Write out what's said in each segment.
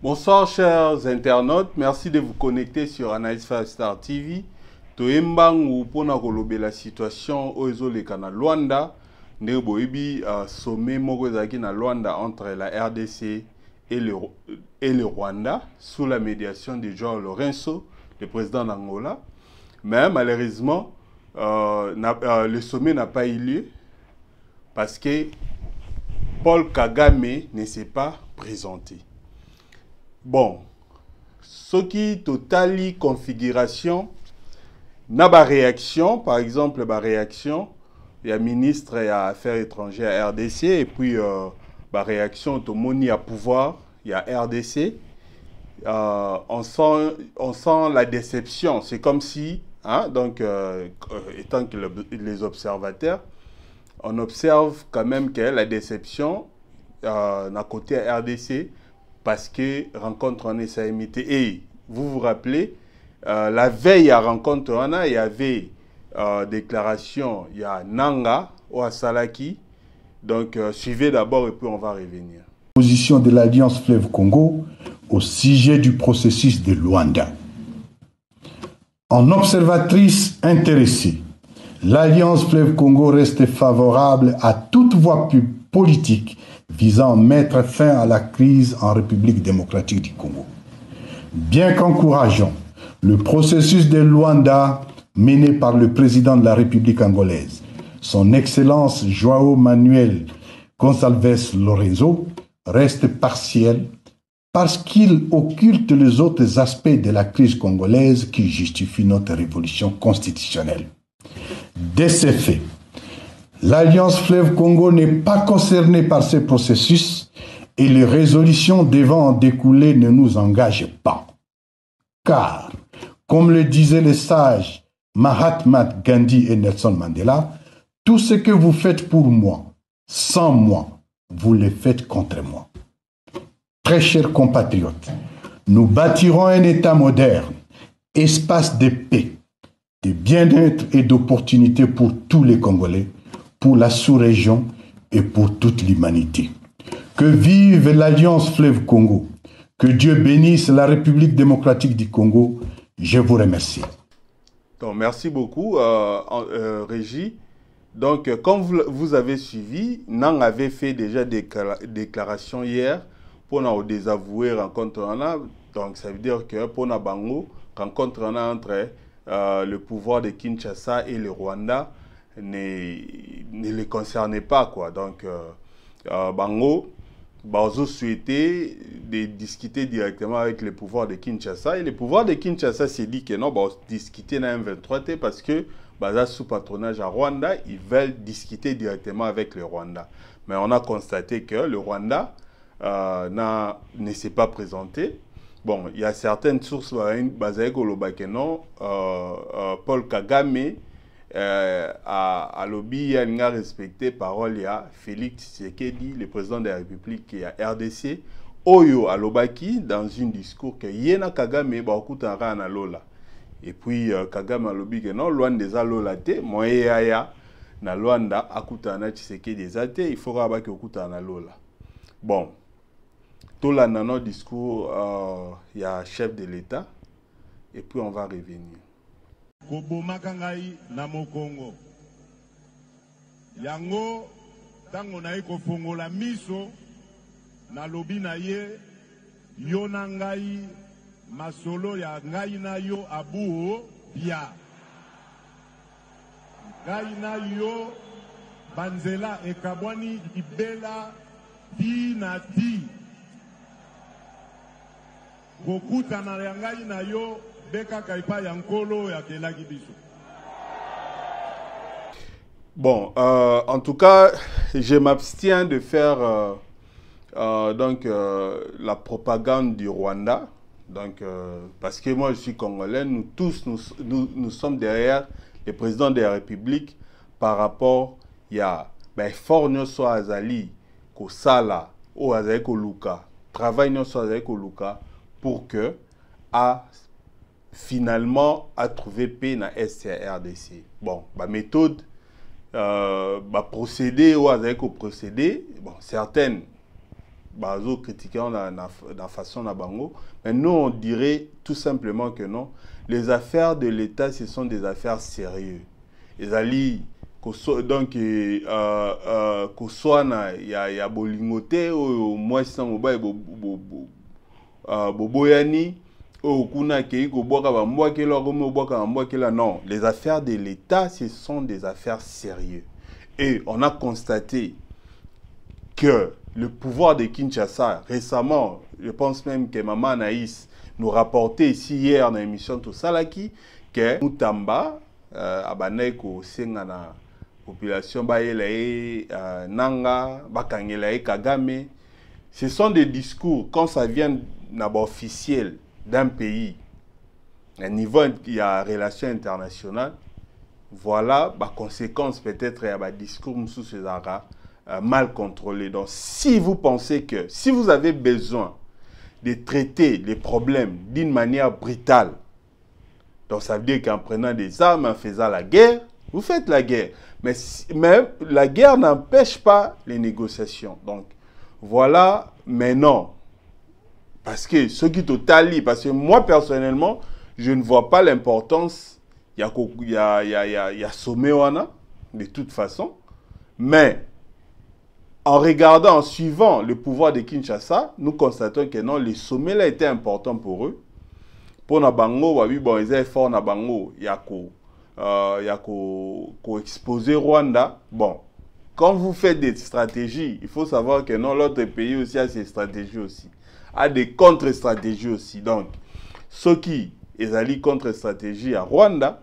Bonsoir chers internautes, merci de vous connecter sur Analyse 5 Star TV. Toembangu pona kolobe la situation ozo le kana Luanda, ne boibi sommet moko ezaki na Luanda entre la RDC et le Rwanda sous la médiation de João Lourenço, le président d'Angola. Mais malheureusement, le sommet n'a pas eu lieu parce que Paul Kagame ne s'est pas présenté. Bon, ce qui totali configuration, n'a pas réaction, par exemple, réaction, il y a ministre et affaires étrangères à RDC, et puis réaction, tout le monde y a pouvoir, il y a RDC. On sent la déception, c'est comme si, hein, donc, étant que les observateurs, on observe quand même que la déception d'un côté RDC, parce que rencontre en SAMT. Et vous vous rappelez, la veille à rencontre, il y avait déclaration, il y a Nanga ou Salaki. Donc suivez d'abord et puis on va revenir. Position de l'Alliance Fleuve Congo au sujet du processus de Luanda. En observatrice intéressée, l'Alliance Fleuve Congo reste favorable à toute voie politique visant à mettre fin à la crise en République démocratique du Congo. Bien qu'encourageant le processus de Luanda mené par le président de la République angolaise, son Excellence João Manuel Gonçalves Lourenço, reste partiel parce qu'il occulte les autres aspects de la crise congolaise qui justifient notre révolution constitutionnelle. De ces faits, l'Alliance Fleuve Congo n'est pas concernée par ce processus et les résolutions devant en découler ne nous engagent pas. Car, comme le disaient les sages Mahatma Gandhi et Nelson Mandela, tout ce que vous faites pour moi, sans moi, vous le faites contre moi. Très chers compatriotes, nous bâtirons un État moderne, espace de paix, de bien-être et d'opportunités pour tous les Congolais, pour la sous-région et pour toute l'humanité. Que vive l'Alliance Fleuve Congo. Que Dieu bénisse la République démocratique du Congo. Je vous remercie. Donc, merci beaucoup, Régie. Donc, comme vous avez suivi, Nang avait fait déjà des déclarations hier pour nous désavouer rencontre. Donc, ça veut dire que pour nous bango rencontre entre le pouvoir de Kinshasa et le Rwanda ne les concernait pas, quoi. Donc, bango Bazo souhaitait de discuter directement avec le pouvoir de Kinshasa. Et le pouvoir de Kinshasa s'est dit que non, bah, discuter dans M23T parce que bah, sous patronage à Rwanda, ils veulent discuter directement avec le Rwanda. Mais on a constaté que le Rwanda ne s'est pas présenté. Bon, il y a certaines sources basées que non, Paul Kagame à lobby a respecté parole il y a Félix Tshisekedi, le président de la République et à RDC Oyo Alobaki dans un discours que Yena Kagame ba okutara na lola et puis Kagame a lobby que non loin des alola te moye ya na Luanda akutana Tshisekedi des ate il faudra ba que okutana na lola. Bon, tout là dans notre discours il y a chef de l'État et puis on va revenir. Kobomaka ngai na mokongo yango tango na kofongola miso na lobi na ye yo na ngai masolo ya ngai na yo abuo bia ngai na yo banzela ekabwani ibela ti na ti kokutana ya ngai na yo. Bon, en tout cas, je m'abstiens de faire donc la propagande du Rwanda. Donc, parce que moi, je suis congolais, nous tous, nous sommes derrière le président de la République par rapport à fort nyonso azali kosala ou azali koluka travail nyonso azali koluka pour que finalement à trouver paix dans STRDC. Bon, ma méthode, procédé ou avec procédé, bon, certaines bazo critiquer la façon na bango, mais nous on dirait tout simplement que non. Les affaires de l'État, ce sont des affaires sérieuses. Les alliés, donc, koswana ya bolingote o moi sans moba boboyani o kuna kei ko boka ba mbwakela ko mo boka mbwakela. Non, les affaires de l'État, ce sont des affaires sérieuses. Et on a constaté que le pouvoir de Kinshasa, récemment, je pense même que Maman Anaïs nous rapportait ici hier dans l'émission Tosalaki, que Moutamba, Abaneko, Sengana, population, Baelae, Nanga, Bakangelae, Kagame, ce sont des discours, quand ça vient d'abord officiel d'un pays, à niveau, il y a relation internationale, voilà, bah, conséquence peut-être, il y a un discours sous ces mal contrôlé. Donc, si vous pensez que, si vous avez besoin de traiter les problèmes d'une manière brutale, donc ça veut dire qu'en prenant des armes, en faisant la guerre, vous faites la guerre. Mais la guerre n'empêche pas les négociations. Donc, voilà, mais non. Parce que ce qui totalise, parce que moi, personnellement, je ne vois pas l'importance, il y a sommet de toute façon, mais en regardant, en suivant le pouvoir de Kinshasa, nous constatons que non, le sommet là était important pour eux. Pour Nabango, bon, ils étaient forts Nabango, il y a qu'au exposer Rwanda. Bon, quand vous faites des stratégies, il faut savoir que non, l'autre pays aussi a ses stratégies aussi, a des contre-stratégies aussi. Donc, ceux qui allient contre-stratégie à Rwanda,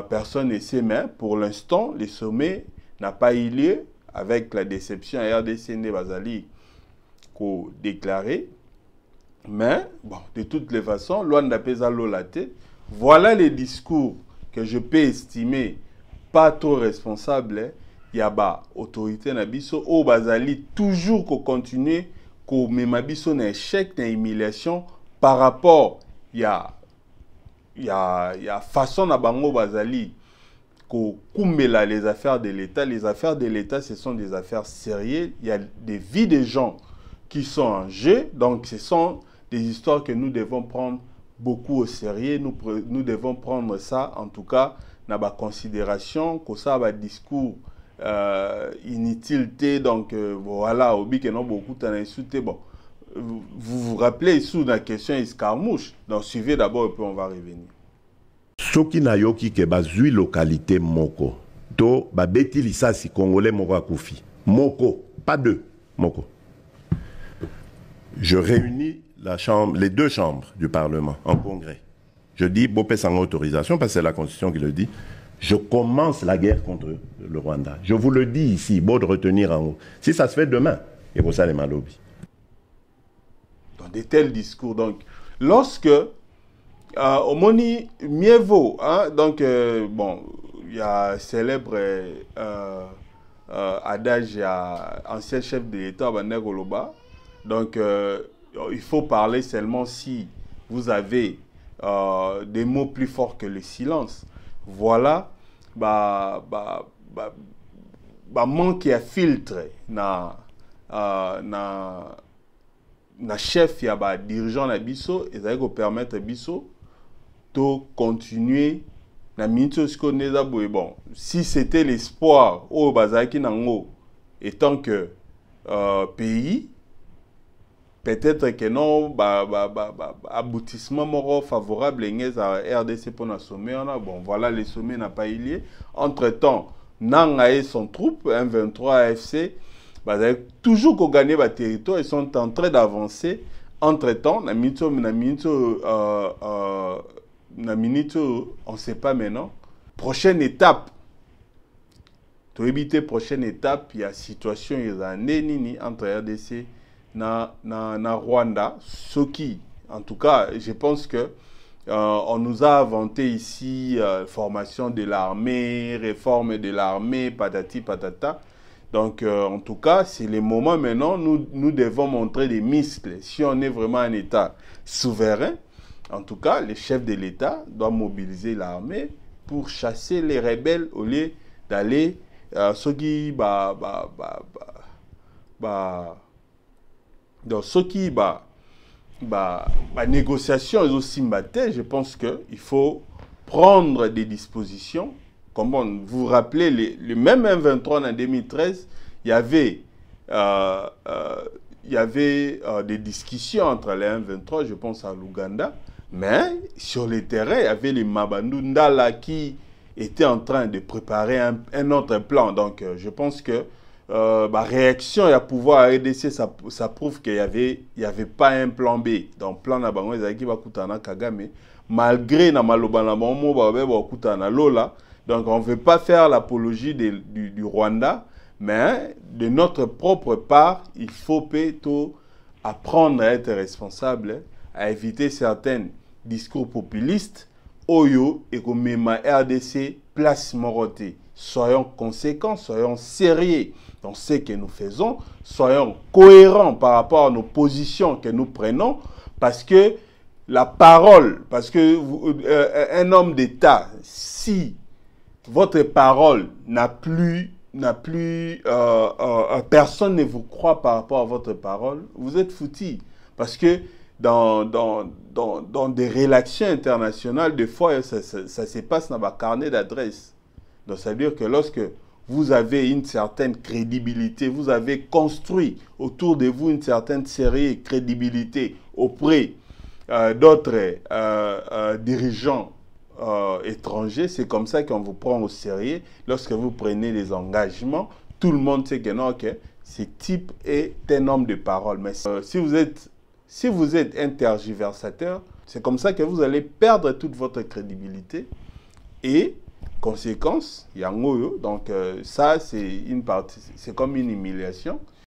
personne ne sait, mais pour l'instant, le sommet n'a pas eu lieu. Avec la déception à RDC Bazali qu'on déclaré. Mais, bon, de toutes les façons, Luanda pesa lolate. Voilà les discours que je peux estimer pas trop responsables. Il y a ba autorité nabiso au Bazali toujours qu'on continue qu'on met mabiso na échec, na humiliation par rapport il y a façon na bango Bazali les affaires de l'État. Les affaires de l'État, ce sont des affaires sérieuses. Il y a des vies des gens qui sont en jeu. Donc, ce sont des histoires que nous devons prendre beaucoup au sérieux. Nous devons prendre ça, en tout cas, dans la considération, que ça va discours inutilité. Donc, voilà, au but que non beaucoup t'en insulté. Bon, vous vous rappelez sous la question escarmouche. Donc, suivez d'abord et puis on va revenir. Soki na yoki ke bazui localité moko to babeti lisasi congolais moko akufi moko pas deux moko. Je réunis les deux chambres du Parlement en congrès. Je dis bopé sans autorisation parce que c'est la Constitution qui le dit. Je commence la guerre contre le Rwanda. Je vous le dis ici, beau de retenir en haut. Si ça se fait demain, et pour ça les malobis. Dans de tels discours, donc lorsque au moni mieux vaut, hein? Donc bon, il y a un célèbre adage, il y a ancien chef de l'État Bander Goloba. Donc il faut parler seulement si vous avez des mots plus forts que le silence. Voilà, manque à filtre na chef ya ba dirigeant na biso et ça va permettre biso de continuer na minute bon, si c'était l'espoir au bazaki nango étant que pays peut-être que non aboutissement moro favorable à RDC pour le sommet. Bon voilà, le sommet n'a pas eu lieu. Entre-temps, Nanga et son troupe M23 AFC toujours qu'on gagne le territoire, ils sont en train d'avancer. Entre-temps, na minute, on ne sait pas maintenant. Prochaine étape. Pour éviter prochaine étape, il y a situation entre RDC na Rwanda. Ce qui, en tout cas, je pense que on nous a inventé ici formation de l'armée, réforme de l'armée, patati patata. Donc, en tout cas, c'est le moment maintenant, nous devons montrer des muscles. Si on est vraiment un État souverain, en tout cas, le chef de l'État doit mobiliser l'armée pour chasser les rebelles au lieu d'aller Donc, ce qui négociation est aussi mbattée, je pense qu'il faut prendre des dispositions. Comme vous vous rappelez, le même M23 en 2013, il y avait des discussions entre les M23, je pense à l'Ouganda, mais sur le terrain, il y avait les Mabandou Ndala qui étaient en train de préparer un autre plan. Donc, je pense que la réaction et à pouvoir RDC, ça prouve qu'il n'y avait pas un plan B. Donc, plan Nabango, qui va coûter Kagame, malgré na malobana momo ba kutana lola. Donc, on ne veut pas faire l'apologie du Rwanda, mais de notre propre part, il faut plutôt apprendre à être responsable, à éviter certains discours populistes. Oyo et comme ma RDC place Moroté. Soyons conséquents, soyons sérieux dans ce que nous faisons, soyons cohérents par rapport à nos positions que nous prenons, parce que la parole, parce que un homme d'État, si votre parole personne ne vous croit par rapport à votre parole, vous êtes foutu. Parce que dans des relations internationales, des fois, ça se passe dans votre carnet d'adresse. Donc, ça veut dire que lorsque vous avez une certaine crédibilité, vous avez construit autour de vous une certaine série de crédibilité auprès d'autres dirigeants étrangers, c'est comme ça qu'on vous prend au sérieux. Lorsque vous prenez des engagements, tout le monde sait que non, que ce type est un homme de parole. Mais si vous êtes un tergiversateur, c'est comme ça que vous allez perdre toute votre crédibilité. Et, conséquence, il y a un ngoyo. Donc, ça, c'est une partie, c'est comme une humiliation.